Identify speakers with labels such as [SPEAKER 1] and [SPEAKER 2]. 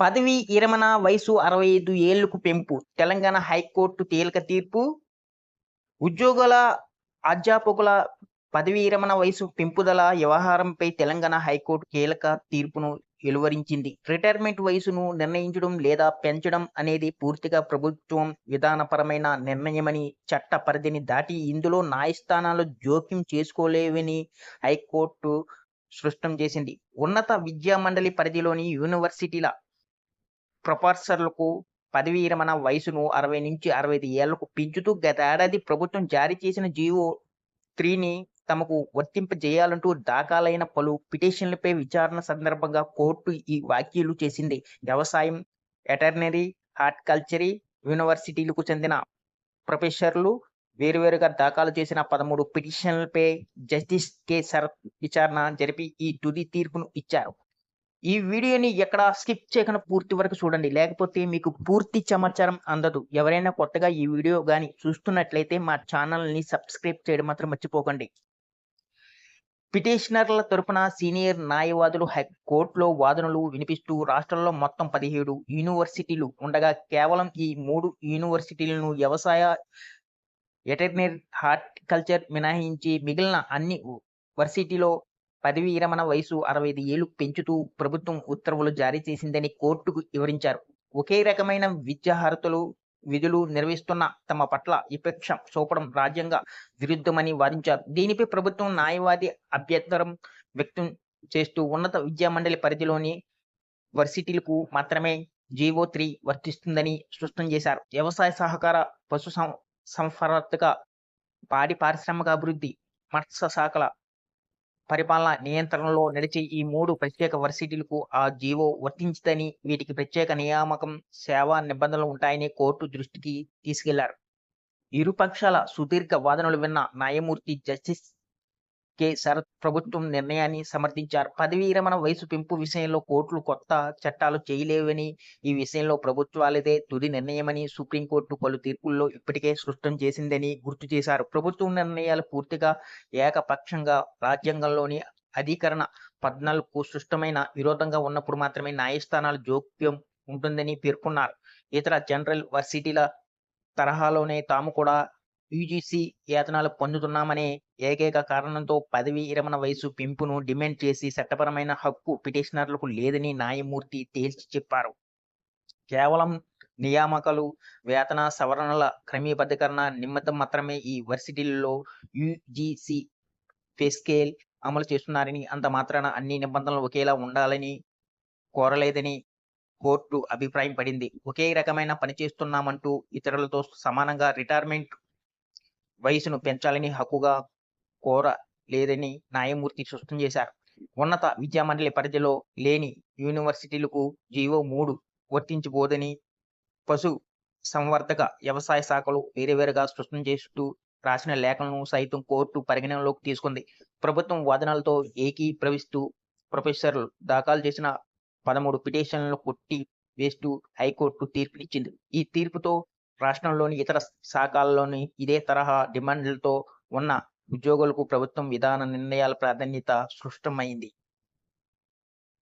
[SPEAKER 1] పదవీ విరమణ వయసు 65 ఏళ్లకు పెంపు. తెలంగాణ హైకోర్టు కీలక తీర్పు. ఉద్యోగుల, అధ్యాపకుల పదవీ విరమణ వయసు పెంపుదల వ్యవహారంపై తెలంగాణ హైకోర్టు కీలక తీర్పును వెలువరించింది. రిటైర్మెంట్ వయసును నిర్ణయించడం లేదా పెంచడం అనేది పూర్తిగా ప్రభుత్వం విధానపరమైన నిర్ణయమని, చట్ట పరిధిని దాటి ఇందులో న్యాయస్థానాలు జోక్యం చేసుకోలేవని హైకోర్టు స్పష్టం చేసింది. ఉన్నత విద్యా మండలి పరిధిలోని యూనివర్సిటీల ప్రొఫెసర్లకు పదవీ విరమణ వయసును 60-65 ఏళ్లకు పెంచుతూ గతేడాది ప్రభుత్వం జారీ చేసిన జీవో 3ని తమకు వర్తింపజేయాలంటూ దాఖలైన పలు పిటిషన్లపై విచారణ సందర్భంగా కోర్టు ఈ వ్యాఖ్యలు చేసింది. వ్యవసాయం, వెటర్నరీ, హార్టికల్చరీ యూనివర్సిటీలకు చెందిన ప్రొఫెసర్లు వేర్వేరుగా దాఖలు చేసిన 13 పిటిషన్లపై జస్టిస్ కె. శరత్ విచారణ జరిపి ఈ తుది తీర్పును ఇచ్చారు. ఈ వీడియోని ఎక్కడ స్కిప్ చేయకుండా పూర్తి వరకు చూడండి. లేకపోతే మీకు పూర్తి సమాచారం అందదు. ఎవరైనా కొత్తగా ఈ వీడియో గాని చూస్తున్నట్లయితే మా ఛానల్‌ని సబ్స్క్రైబ్ చేయడం మాత్రం మర్చిపోకండి. పిటిషనర్ల తరపున సీనియర్ న్యాయవాదులు కోర్టులో వాదనలు వినిపిస్తూ రాష్ట్రంలో మొత్తం 17 యూనివర్సిటీలు ఉండగా కేవలం ఈ 3 యూనివర్సిటీలను వ్యవసాయ, వెటర్నరీ, హార్టికల్చర్ మినహాయించి మిగిలిన అన్ని వర్సిటీలో పదవీ విరమణ వయసు 65 ఏళ్లకు పెంచుతూ ప్రభుత్వం ఉత్తర్వులు జారీ చేసిందని కోర్టుకు వివరించారు. ఒకే రకమైన విద్యార్హతలు, విధులు నిర్వహిస్తున్న తమ పట్ల వివక్ష చూపడం రాజ్యాంగ విరుద్ధమని వాదించారు. దీనిపై ప్రభుత్వం న్యాయవాది అభ్యంతరం వ్యక్తం చేస్తూ ఉన్నత విద్యా మండలి పరిధిలోని వర్సిటీలకు మాత్రమే జీవో 3 వర్తిస్తుందని స్పష్టం చేశారు. వ్యవసాయ సహకార, పశు సంవర్ధక, పాడి పారిశ్రామికాభివృద్ధి, మత్స్య శాఖల పరిపాలన నియంత్రణలో నడిచే ఈ 3 ప్రత్యేక వర్సిటీలకు ఆ జీవో వర్తించదని, వీటికి ప్రత్యేక నియామకం, సేవా నిబంధనలు ఉంటాయని కోర్టు దృష్టికి తీసుకెళ్లారు. ఇరు పక్షాల సుదీర్ఘ వాదనలు విన్న న్యాయమూర్తి జస్టిస్ కె. శరత్ ప్రభుత్వం నిర్ణయాన్ని సమర్థించారు. పదవీ విరమణ వయసు పెంపు విషయంలో కోర్టులు కొత్త చట్టాలు చేయలేవని, ఈ విషయంలో ప్రభుత్వాలదే తుది నిర్ణయమని సుప్రీంకోర్టు పలు తీర్పుల్లో ఇప్పటికే స్పష్టం చేసిందని గుర్తు చేశారు. ప్రభుత్వం నిర్ణయాలు పూర్తిగా ఏకపక్షంగా రాజ్యాంగంలోని అధికరణ 14కు స్పష్టమైన విరోధంగా ఉన్నప్పుడు మాత్రమే న్యాయస్థానాల జోక్యం ఉంటుందని పేర్కొన్నారు. ఇతర జనరల్ వర్సిటీల తరహాలోనే తాము కూడా యూజీసీ వేతనాలు పొందుతున్నామనే ఏకైక కారణంతో పదవీ విరమణ వయసు పెంపును డిమాండ్ చేసి చట్టపరమైన హక్కు పిటిషనర్లకు లేదని న్యాయమూర్తి తేల్చి చెప్పారు. కేవలం నియామకాలు, వేతన సవరణల క్రమబద్ధీకరణ నిమిత్తం మాత్రమే ఈ వర్సిటీలలో యూజీసీ పే స్కేల్ అమలు చేస్తున్నారని, అంత మాత్రాన అన్ని నిబంధనలు ఒకేలా ఉండాలని కోరలేదని కోర్టు అభిప్రాయం పడింది. ఒకే రకమైన పని చేస్తున్నామంటూ ఇతరులతో సమానంగా రిటైర్మెంట్ వయసును పెంచాలని హక్కుగా కోరలేదని న్యాయమూర్తి స్పష్టం చేశారు. ఉన్నత విద్యామండలి పరిధిలో లేని యూనివర్సిటీలకు జీవో 3 వర్తించబోదని పశు సంవర్ధక, వ్యవసాయ శాఖలు వేరువేరుగా స్పష్టం చేస్తూ రాసిన లేఖలను సైతం కోర్టు పరిగణనలోకి తీసుకుంది. ప్రభుత్వం వాదనలతో ఏకీభవిస్తూ ప్రొఫెసర్లు దాఖలు చేసిన 13 పిటిషన్లను కొట్టి వేస్తూ హైకోర్టు తీర్పునిచ్చింది. ఈ తీర్పుతో రాష్ట్రంలోని ఇతర శాఖల్లోని ఇదే తరహా డిమాండ్లతో ఉన్న ఉద్యోగులకు ప్రభుత్వం విధాన నిర్ణయాల ప్రాధాన్యత స్పష్టమైంది.